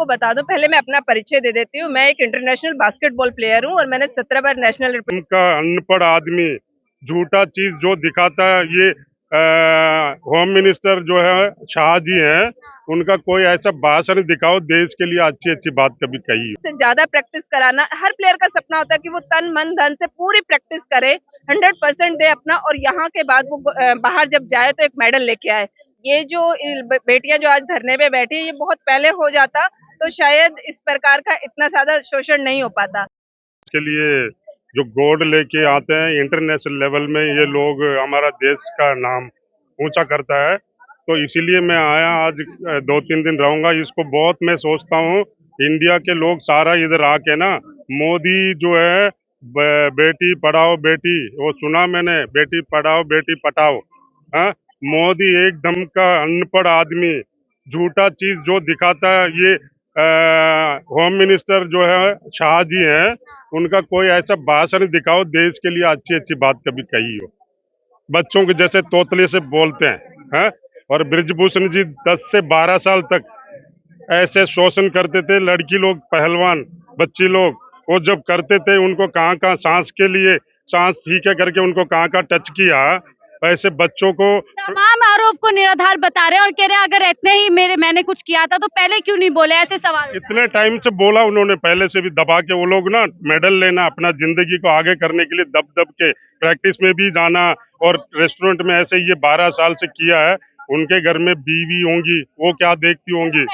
को बता दो, पहले मैं अपना परिचय दे देती हूँ। मैं एक इंटरनेशनल बास्केटबॉल प्लेयर हूँ और मैंने 17 बार नेशनल उनका अनपढ़ आदमी झूठा चीज जो दिखाता है, ये होम मिनिस्टर जो है शाह जी हैं, उनका कोई ऐसा भाषण दिखाओ देश के लिए अच्छी अच्छी बात कभी कही हो। से ज्यादा प्रैक्टिस कराना हर प्लेयर का सपना होता है कि वो तन मन धन से पूरी प्रैक्टिस करे, 100% दे अपना, और यहाँ के बाद वो बाहर जब जाए तो एक मेडल लेके आए। ये जो बेटियां जो आज धरने पे बैठी है, ये बहुत पहले हो जाता तो शायद इस प्रकार का इतना ज्यादा शोषण नहीं हो पाता। इसके लिए जो गोल्ड लेके आते हैं इंटरनेशनल लेवल में, ये लोग हमारा देश का नाम ऊंचा करता है, तो इसीलिए मैं आया आज। 2-3 दिन रहूंगा। इसको बहुत मैं सोचता हूँ इंडिया के लोग सारा इधर आके ना, मोदी जो है बेटी पढ़ाओ बेटी, वो सुना मैंने, बेटी पढ़ाओ बेटी पटाओ। हाँ, मोदी एकदम का अनपढ़ आदमी झूठा चीज जो दिखाता है, ये होम मिनिस्टर जो है शाह जी हैं, उनका कोई ऐसा भाषण दिखाओ देश के लिए अच्छी अच्छी बात कभी कही हो। बच्चों के जैसे तोतले से बोलते हैं। और ब्रिजभूषण जी 10 से 12 साल तक ऐसे शोषण करते थे। लड़की लोग, पहलवान बच्ची लोग, वो जब करते थे उनको कहाँ कहाँ सांस के लिए, सांस ठीक है करके उनको कहाँ कहाँ टच किया। ऐसे बच्चों को तमाम आरोप को निराधार बता रहे हैं और कह रहे हैं अगर इतने ही मैंने कुछ किया था तो पहले क्यों नहीं बोले, ऐसे सवाल उठा रहे हैं। इतने टाइम से बोला उन्होंने, पहले से भी दबा के। वो लोग ना मेडल लेना, अपना जिंदगी को आगे करने के लिए दब दब के प्रैक्टिस में भी जाना, और रेस्टोरेंट में ऐसे ये 12 साल से किया है। उनके घर में बीवी होंगी, वो क्या देखती होंगी।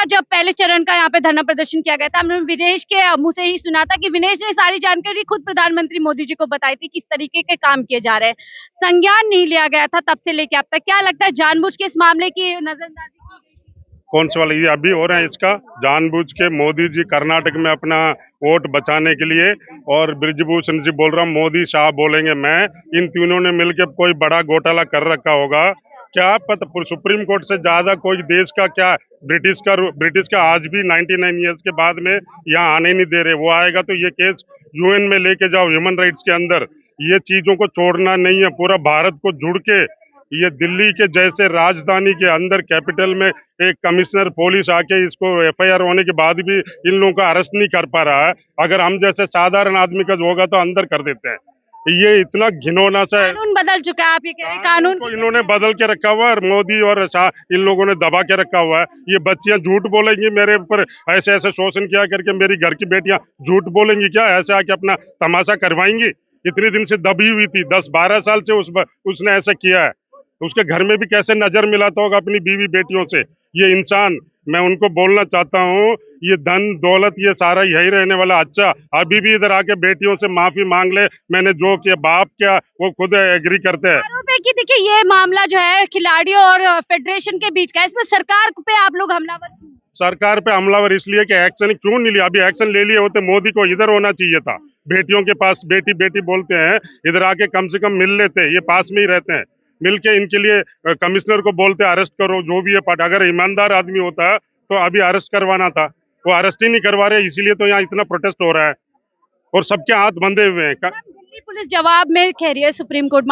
जब पहले चरण का यहाँ पे धरना प्रदर्शन किया गया था, हमने विनेश के मुंह से ही सुना था कि विनेश ने सारी जानकारी खुद प्रधानमंत्री मोदी जी को बताई थी किस तरीके के काम किए जा रहे हैं। संज्ञान नहीं लिया गया था तब से लेके अब तक। क्या लगता है जानबूझ के इस मामले की नजरअंदाजी की गई? कौन सा वाला? ये अभी हो रहा है इसका जानबूझ के। मोदी जी कर्नाटक में अपना वोट बचाने के लिए, और ब्रिजभूषण जी बोल रहा हूँ मोदी शाह बोलेंगे मैं, इन तीनों ने मिलकर कोई बड़ा घोटाला कर रखा होगा। क्या पता, सुप्रीम कोर्ट से ज्यादा कोई देश का क्या, ब्रिटिश का आज भी 99 ईयर्स के बाद में यहाँ आने नहीं दे रहे। वो आएगा तो ये केस यूएन में लेके जाओ, ह्यूमन राइट्स के अंदर। ये चीजों को छोड़ना नहीं है, पूरा भारत को जुड़ के। ये दिल्ली के जैसे राजधानी के अंदर कैपिटल में एक कमिश्नर पुलिस आके इसको एफआईआर होने के बाद भी इन लोगों का अरेस्ट नहीं कर पा रहा है। अगर हम जैसे साधारण आदमी का होगा तो अंदर कर देते हैं। ये इतना घिनौना सा है। कानून बदल चुका है, आप ये कह रहे हैं कानून को इन्होंने बदल के रखा हुआ है, और मोदी और शाह इन लोगों ने दबा के रखा हुआ है। ये बच्चियां झूठ बोलेंगी मेरे ऊपर, ऐसे ऐसे शोषण किया करके। मेरी घर की बेटियां झूठ बोलेंगी क्या? ऐसे आके अपना तमाशा करवाएंगी? इतने दिन से दबी हुई थी, 10-12 साल से उसने ऐसा किया है। उसके घर में भी कैसे नजर मिलाता होगा अपनी बीवी बेटियों से ये इंसान। मैं उनको बोलना चाहता हूँ, ये धन दौलत ये सारा यही रहने वाला। अच्छा, अभी भी इधर आके बेटियों से माफी मांग ले, मैंने जो किया। बाप क्या, वो खुद एग्री करते हैं। आरोप है कि देखिए ये मामला जो है खिलाड़ियों और फेडरेशन के बीच का है, इसमें सरकार पे आप लोग हमलावर क्यों? सरकार पे हमलावर इसलिए कि एक्शन क्यों नहीं लिया? अभी एक्शन ले लिए होते, मोदी को इधर होना चाहिए था। बेटियों के पास बेटी बेटी बोलते हैं, इधर आके कम से कम मिल लेते। ये पास में ही रहते हैं, मिलके इनके लिए कमिश्नर को बोलते अरेस्ट करो जो भी है। पट अगर ईमानदार आदमी होता है तो अभी अरेस्ट करवाना था। वो अरेस्ट ही नहीं करवा रहे, इसीलिए तो यहाँ इतना प्रोटेस्ट हो रहा है और सबके हाथ बंधे हुए हैं। दिल्ली पुलिस जवाब में कह रही है सुप्रीम कोर्ट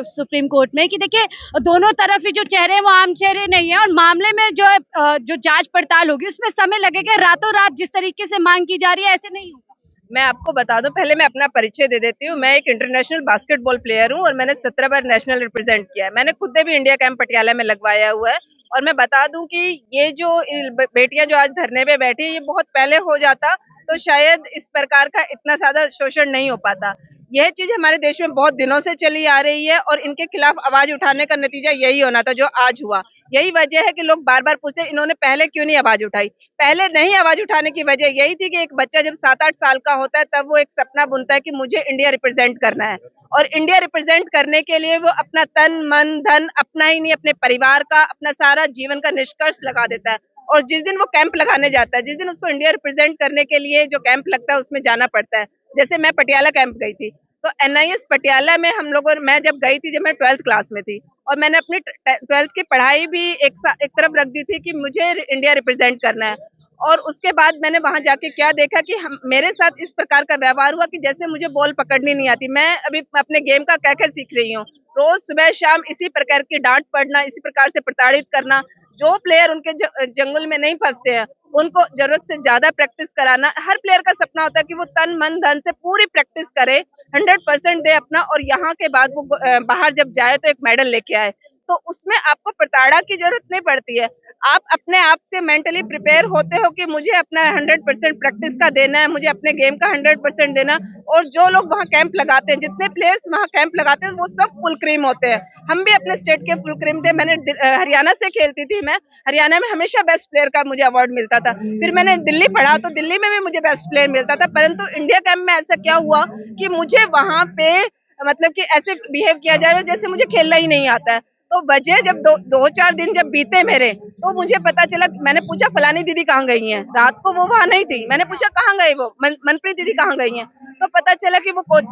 सुप्रीम कोर्ट में कि देखिए दोनों तरफ ही जो चेहरे हैं वो आम चेहरे नहीं है, और मामले में जो है जो जांच पड़ताल होगी उसमें समय लगेगा। रातों रात जिस तरीके से मांग की जा रही है ऐसे नहीं होगा। मैं आपको बता दूं, पहले मैं अपना परिचय दे देती हूँ। मैं एक इंटरनेशनल बास्केटबॉल प्लेयर हूँ और मैंने 17 बार नेशनल रिप्रेजेंट किया है। मैंने खुद भी इंडिया कैंप पटियाला में लगवाया हुआ है। और मैं बता दूं कि ये जो बेटियां जो आज धरने पे बैठी है, ये बहुत पहले हो जाता तो शायद इस प्रकार का इतना ज्यादा शोषण नहीं हो पाता। यह चीज हमारे देश में बहुत दिनों से चली आ रही है और इनके खिलाफ आवाज उठाने का नतीजा यही होना था जो आज हुआ। यही वजह है कि लोग बार बार पूछते हैं इन्होंने पहले क्यों नहीं आवाज उठाई। पहले नहीं आवाज उठाने की वजह यही थी कि एक बच्चा जब 7-8 साल का होता है तब वो एक सपना बुनता है कि मुझे इंडिया रिप्रेजेंट करना है, और इंडिया रिप्रेजेंट करने के लिए वो अपना तन मन धन, अपना ही नहीं अपने परिवार का, अपना सारा जीवन का निष्कर्ष लगा देता है। और जिस दिन वो कैंप लगाने जाता है, जिस दिन उसको इंडिया रिप्रेजेंट करने के लिए जो कैंप लगता है उसमें जाना पड़ता है। जैसे मैं पटियाला कैंप गई थी, तो एनआईएस पटियाला में हम लोगों, मैं जब गई थी जब मैं 12th क्लास में थी, और मैंने अपनी 12th की पढ़ाई भी एक तरफ रख दी थी कि मुझे इंडिया रिप्रेजेंट करना है। और उसके बाद मैंने वहां जाके क्या देखा कि मेरे साथ इस प्रकार का व्यवहार हुआ कि जैसे मुझे बॉल पकड़नी नहीं आती। मैं अभी अपने गेम का क्या क्या सीख रही हूँ। रोज सुबह शाम इसी प्रकार की डांट पड़ना, इसी प्रकार से प्रताड़ित करना। जो प्लेयर उनके जंगल में नहीं फंसते हैं उनको जरूरत से ज्यादा प्रैक्टिस कराना। हर प्लेयर का सपना होता है कि वो तन मन धन से पूरी प्रैक्टिस करे, 100% दे अपना, और यहाँ के बाद वो बाहर जब जाए तो एक मेडल लेके आए। तो उसमें आपको प्रताड़ना की जरूरत नहीं पड़ती है। आप अपने आप से मेंटली प्रिपेयर होते हो कि मुझे अपना 100% प्रैक्टिस का देना है, मुझे अपने गेम का 100% देना। और जो लोग वहाँ कैंप लगाते हैं, जितने प्लेयर्स वहाँ कैंप लगाते हैं, वो सब फुल क्रीम होते हैं। हम भी अपने स्टेट के फुल क्रीम थे। मैंने हरियाणा से खेलती थी, मैं हरियाणा में हमेशा बेस्ट प्लेयर का मुझे अवार्ड मिलता था। फिर मैंने दिल्ली पढ़ा तो दिल्ली में भी मुझे बेस्ट प्लेयर मिलता था। परंतु इंडिया कैंप में ऐसा क्या हुआ कि मुझे वहां पे मतलब कि ऐसे बिहेव किया जा रहा है जैसे मुझे खेलना ही नहीं आता है। तो वजह जब दो चार दिन जब बीते मेरे, तो मुझे पता चला। मैंने पूछा फलानी दीदी कहाँ गई हैं, रात को वो वहां नहीं थी। मैंने पूछा कहाँ गई वो, मनप्रीत दीदी कहाँ गई हैं, तो पता चला कि वो कोच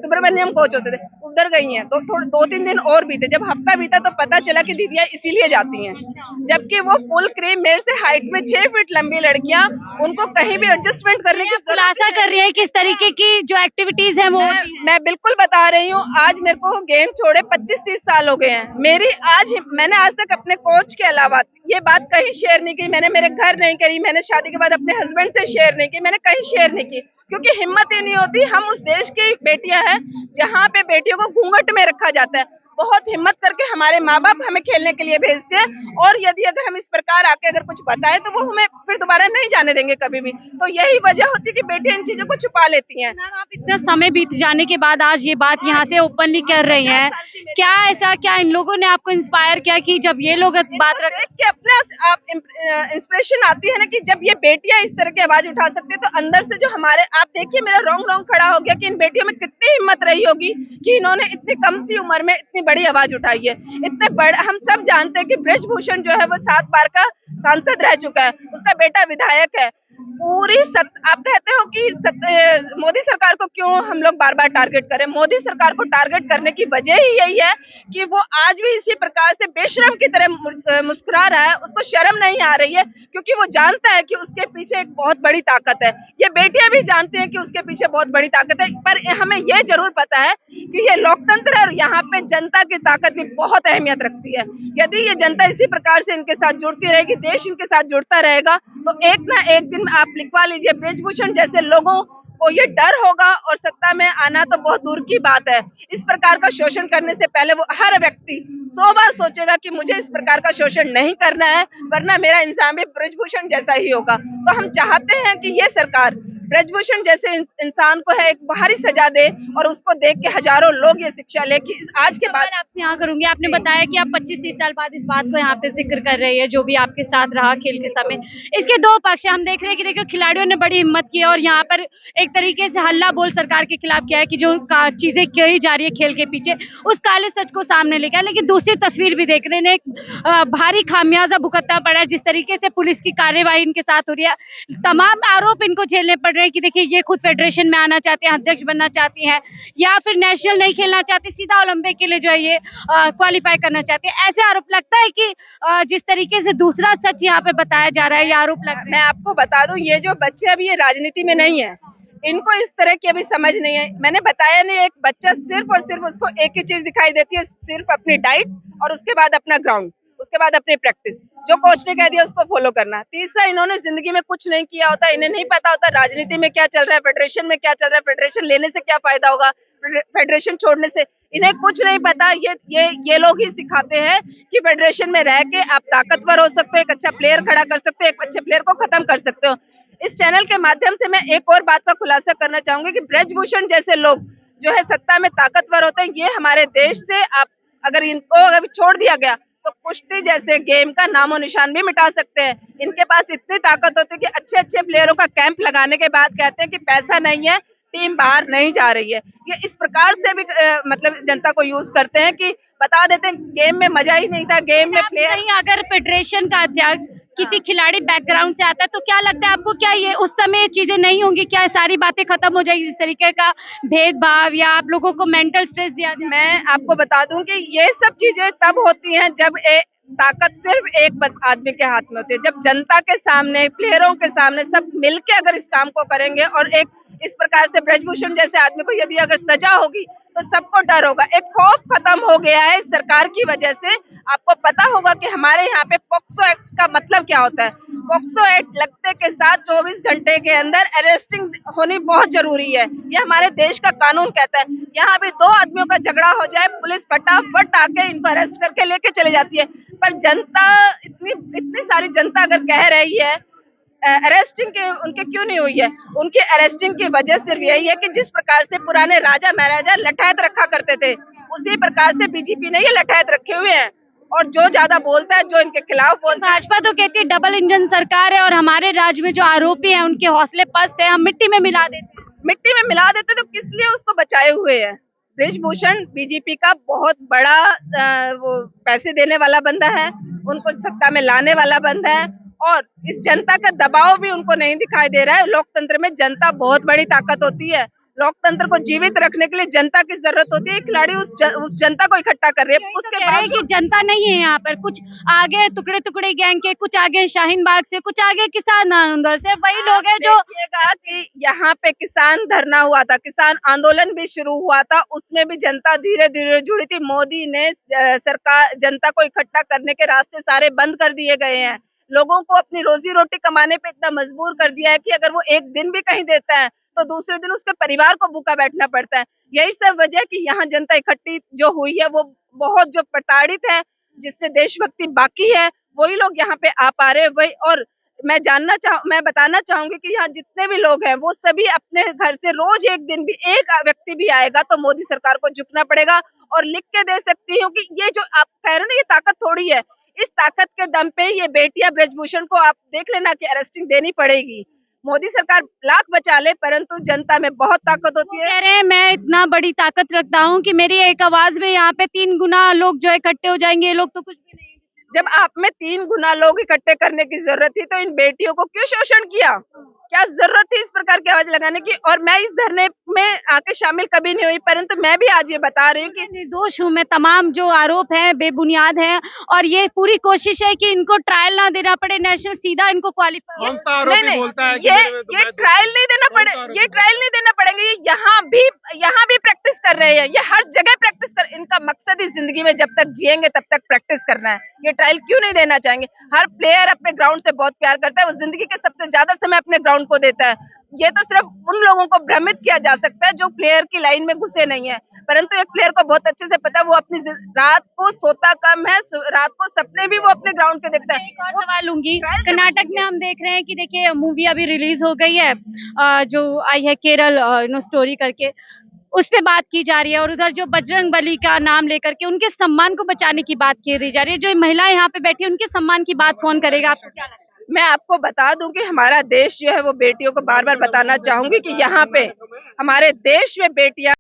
सुब्रमण्यम कोच होते थे, उधर गई हैं। तो थोड़े 2-3 दिन और बीते, जब हफ्ता बीता तो पता चला कि दीदियाँ इसीलिए जाती हैं, जबकि वो फुल क्रीम मेरे से हाइट में 6 फीट लंबी लड़कियां, उनको कहीं भी एडजस्टमेंट करने की खुलासा कर रही है किस तरीके की जो एक्टिविटीज है वो मैं बिल्कुल बता रही हूँ। आज मेरे को गेम छोड़े 25-30 साल हो गए हैं। मैंने आज तक अपने कोच के अलावा ये बात कहीं शेयर नहीं की। मैंने मेरे घर नहीं करी, मैंने शादी के बाद अपने हस्बैंड से शेयर नहीं की, मैंने कहीं शेयर नहीं की, क्योंकि हिम्मत ही नहीं होती। हम उस देश की बेटियां हैं जहाँ पे बेटियों को घूंघट में रखा जाता है। बहुत हिम्मत करके हमारे माँ बाप हमें खेलने के लिए भेजते हैं, और यदि अगर हम इस प्रकार आके अगर कुछ बताएं तो वो हमें फिर दोबारा नहीं जाने देंगे कभी भी। तो यही वजह होती है कि बेटियां इन चीजों को छुपा लेती हैं। मैम, आप इतना समय बीत जाने के बाद आज ये बात यहाँ से ओपनली कर रही हैं, क्या ऐसा क्या इन लोगों ने आपको इंस्पायर किया कि जब ये लोग बात रख के अपने आप इंस्पिरेशन आती है ना, कि जब ये बेटियां इस तरह की आवाज उठा सकती है, तो अंदर से जो हमारे, आप देखिए मेरा रोंग खड़ा हो गया कि इन बेटियों में कितनी हिम्मत रही होगी कि इन्होंने इतनी कम सी उम्र में इतनी बड़ी आवाज उठाई है। इतने बड़े, हम सब जानते हैं कि ब्रजभूषण जो है वो 7 बार का सांसद रह चुका है, उसका बेटा विधायक है। आप कहते हो कि मोदी सरकार को क्यों हम लोग बार बार टारगेट करें। मोदी सरकार को टारगेट करने की वजह ही यही है कि वो आज भी इसी प्रकार से बेशरम की तरह मुस्कुरा रहा है, उसको शर्म नहीं आ रही है, क्योंकि वो जानता है कि उसके पीछे एक बहुत बड़ी ताकत है। ये बेटियां भी जानती हैं कि उसके पीछे बहुत बड़ी ताकत है, पर हमें ये जरूर पता है कि ये लोकतंत्र है और यहाँ पे जनता की ताकत भी बहुत अहमियत रखती है। यदि ये जनता इसी प्रकार से इनके साथ जुड़ती रहेगी, देश इनके साथ जुड़ता रहेगा, तो एक ना एक दिन आप लिखवा लीजिए, ब्रजभूषण जैसे लोगों को ये डर होगा और सत्ता में आना तो बहुत दूर की बात है। इस प्रकार का शोषण करने से पहले वो हर व्यक्ति 100 बार सोचेगा कि मुझे इस प्रकार का शोषण नहीं करना है, वरना मेरा इंसान भी ब्रजभूषण जैसा ही होगा। तो हम चाहते हैं कि ये सरकार ब्रजभूषण जैसे इंसान को है एक बाहरी सजा दे, और उसको देख के हजारों लोग ये शिक्षा ले कि आज के बाद। आपसे यहाँ करूंगी, आपने बताया कि आप 25-30 साल बाद इस बात को यहाँ पे जिक्र कर रही है, जो भी आपके साथ रहा खेल के समय। इसके दो पक्ष है, हम देख रहे हैं कि देखिए खिलाड़ियों ने बड़ी हिम्मत की है और यहाँ पर एक तरीके से हल्ला बोल सरकार के खिलाफ किया है कि जो चीजें की जा रही है खेल के पीछे, उस काले सच को सामने लेके आया। लेकिन दूसरी तस्वीर भी देख रहे हैं, एक भारी खामियाजा भुगतना पड़ा है जिस तरीके से पुलिस की कार्यवाही इनके साथ हो रही है। तमाम आरोप इनको झेलने पड़ रहे हैं कि देखिए ये खुद फेडरेशन में आना चाहते हैं, अध्यक्ष बनना चाहती हैं, या फिर नेशनल नहीं खेलना चाहती, सीधा ओलंपिक के लिए जो है ये क्वालिफाई करना चाहती है। ऐसे आरोप लगता है कि जिस तरीके से दूसरा सच यहाँ पे बताया जा रहा है, ये आरोप लगता है। मैं आपको बता दूं, ये जो बच्चे अभी ये राजनीति में नहीं है, इनको इस तरह की अभी समझ नहीं है। मैंने बताया नहीं, एक बच्चा सिर्फ और सिर्फ उसको एक ही चीज दिखाई देती है, सिर्फ अपनी डाइट और उसके बाद अपना ग्राउंड, उसके बाद अपनी प्रैक्टिस, जो कोच ने कह दिया उसको फॉलो करना। तीसरा, इन्होंने जिंदगी में कुछ नहीं किया होता, इन्हें नहीं पता होता राजनीति में क्या चल रहा है, फेडरेशन में क्या चल रहा है, फेडरेशन लेने से क्या फायदा होगा, फेडरेशन छोड़ने से, इन्हें कुछ नहीं पता। ये लोग ही सिखाते हैं कि फेडरेशन में रह के आप ताकतवर हो सकते हो, एक अच्छा प्लेयर खड़ा कर सकते हो, एक अच्छे प्लेयर को खत्म कर सकते हो। इस चैनल के माध्यम से मैं एक और बात का खुलासा करना चाहूंगी कि ब्रजभूषण जैसे लोग जो है सत्ता में ताकतवर होते हैं, ये हमारे देश से आप अगर इनको अगर छोड़ दिया गया तो कुश्ती जैसे गेम का नामो निशान भी मिटा सकते हैं। इनके पास इतनी ताकत होती है कि अच्छे अच्छे प्लेयरों का कैंप लगाने के बाद कहते हैं कि पैसा नहीं है, टीम बाहर नहीं जा रही है। ये इस प्रकार से भी मतलब जनता को यूज करते हैं कि बता देते हैं गेम में मजा ही नहीं था, गेम में प्लेयर। अगर फेडरेशन का अध्यक्ष किसी खिलाड़ी बैकग्राउंड से आता है तो क्या लगता है आपको, क्या ये उस समय चीजें नहीं होंगी, क्या सारी बातें खत्म हो जाएगी, इस तरीके का भेदभाव या आप लोगों को मेंटल स्ट्रेस दिया जाए? मैं आपको बता दूं कि ये सब चीजें तब होती हैं जब ताकत सिर्फ एक आदमी के हाथ में होती है। जब जनता के सामने, प्लेयरों के सामने सब मिलके अगर इस काम को करेंगे और एक इस प्रकार से ब्रजभूषण जैसे आदमी को यदि अगर सजा होगी तो सबको डर होगा। एक खौफ खत्म हो गया है इस सरकार की वजह से। आपको पता होगा कि हमारे यहाँ पे पॉक्सो एक्ट का मतलब क्या होता है। पॉक्सो एक्ट लगते के साथ 24 घंटे के अंदर अरेस्टिंग होनी बहुत जरूरी है, ये हमारे देश का कानून कहता है। यहाँ भी 2 आदमियों का झगड़ा हो जाए, पुलिस फटाफट आके इनको अरेस्ट करके लेके चले जाती है। पर जनता इतनी सारी जनता अगर कह रही है अरेस्टिंग के उनके क्यों नहीं हुई है, उनकी अरेस्टिंग की वजह सिर्फ यही है कि जिस प्रकार से पुराने राजा महाराजा लठैत रखा करते थे, उसी प्रकार से बीजेपी ने ये लठैत रखे हुए हैं। और जो ज्यादा बोलता है, जो इनके खिलाफ बोलता है, भाजपा तो कहती है डबल इंजन सरकार है और हमारे राज्य में जो आरोपी हैं उनके हौसले पस्त है, हम मिट्टी में मिला देते हैं। मिट्टी में मिला देते तो किस लिए उसको बचाए हुए हैं। बृजभूषण बीजेपी का बहुत बड़ा वो पैसे देने वाला बंदा है, उनको सत्ता में लाने वाला बंदा है, और इस जनता का दबाव भी उनको नहीं दिखाई दे रहा है। लोकतंत्र में जनता बहुत बड़ी ताकत होती है। लोकतंत्र को जीवित रखने के लिए जनता की जरूरत होती है। खिलाड़ी उस जनता को इकट्ठा कर रहे हैं। उसके कह रहे हैं कि जनता नहीं है यहाँ पर, कुछ आगे टुकड़े टुकड़े गैंग के, कुछ आगे शाहीन बाग से, कुछ आगे किसान आंदोलन से, वही लोग हैं जो देखिएगा कि यहाँ पे किसान धरना हुआ था, किसान आंदोलन भी शुरू हुआ था, उसमें भी जनता धीरे धीरे जुड़ी थी। मोदी ने सरकार जनता को इकट्ठा करने के रास्ते सारे बंद कर दिए गए हैं। लोगों को अपनी रोजी रोटी कमाने पे इतना मजबूर कर दिया है कि अगर वो एक दिन भी कहीं देता है तो दूसरे दिन उसके परिवार को भूखा बैठना पड़ता है। यही सब वजह कि यहाँ जनता इकट्ठी जो हुई है वो बहुत जो प्रताड़ित है, जिसमें देशभक्ति बाकी है, वही लोग यहाँ पे आ पा रहे हैं। वही, और मैं बताना चाहूंगी कि यहाँ जितने भी लोग हैं वो सभी अपने घर से रोज एक दिन भी एक व्यक्ति भी आएगा तो मोदी सरकार को झुकना पड़ेगा। और लिख के दे सकती हूँ कि ये जो आप कह रहे हो ना, ये ताकत थोड़ी है, इस ताकत के दम पे ये बेटियां ब्रजभूषण को आप देख लेना कि अरेस्टिंग देनी पड़ेगी। मोदी सरकार लाख बचा ले, परंतु जनता में बहुत ताकत होती है। कह रहे हैं मैं इतना बड़ी ताकत रखता हूँ कि मेरी एक आवाज में यहाँ पे 3 गुना लोग जो इकट्ठे हो जाएंगे, ये लोग तो कुछ भी नहीं। जब आप में 3 गुना लोग इकट्ठे करने की जरूरत थी तो इन बेटियों को क्यों शोषण किया? क्या जरूरत थी इस प्रकार की आवाज लगाने की? और मैं इस धरने में आके शामिल कभी नहीं हुई, परंतु मैं भी आज ये बता रही हूँ कि निर्दोष हूँ मैं, तमाम जो आरोप है बेबुनियाद है और ये पूरी कोशिश है कि इनको ट्रायल ना देना पड़े, नेशनल सीधा इनको क्वालिफाई। कौन सा आरोपी बोलता है कि ये ट्रायल नहीं देना पड़े, ये ट्रायल नहीं देना पड़ेंगे। ये यहाँ भी प्रैक्टिस कर रहे हैं, ये हर जगह प्रैक्टिस कर, इनका मकसद ही जिंदगी में जब तक जिएंगे तब तक प्रैक्टिस करना है। ये ट्रायल क्यों नहीं देना चाहेंगे? हर प्लेयर अपने ग्राउंड से बहुत प्यार करता है, वो जिंदगी के सबसे ज्यादा समय अपने ग्राउंड को देता है। ये तो सिर्फ उन लोगों को भ्रमित किया जा सकता है जो प्लेयर की लाइन में घुसे नहीं है, परंतु एक प्लेयर को बहुत अच्छे से पता है, वो अपनी रात को सोता कम है, रात को सपने भी वो अपने ग्राउंड पे देखता है। एक और सवाल लूंगी, कर्नाटक में हम देख रहे हैं कि देखिए मूवी अभी रिलीज हो गई है जो आई है केरल स्टोरी करके, उस पे बात की जा रही है, और उधर जो बजरंग बली का नाम लेकर के उनके सम्मान को बचाने की बात की जा रही है। जो महिलाएं यहाँ पे बैठी है उनके सम्मान की बात कौन करेगा, आपको क्या लगता है? मैं आपको बता दूं कि हमारा देश जो है वो बेटियों को बार बार बताना चाहूंगी कि यहाँ पे हमारे देश में बेटियां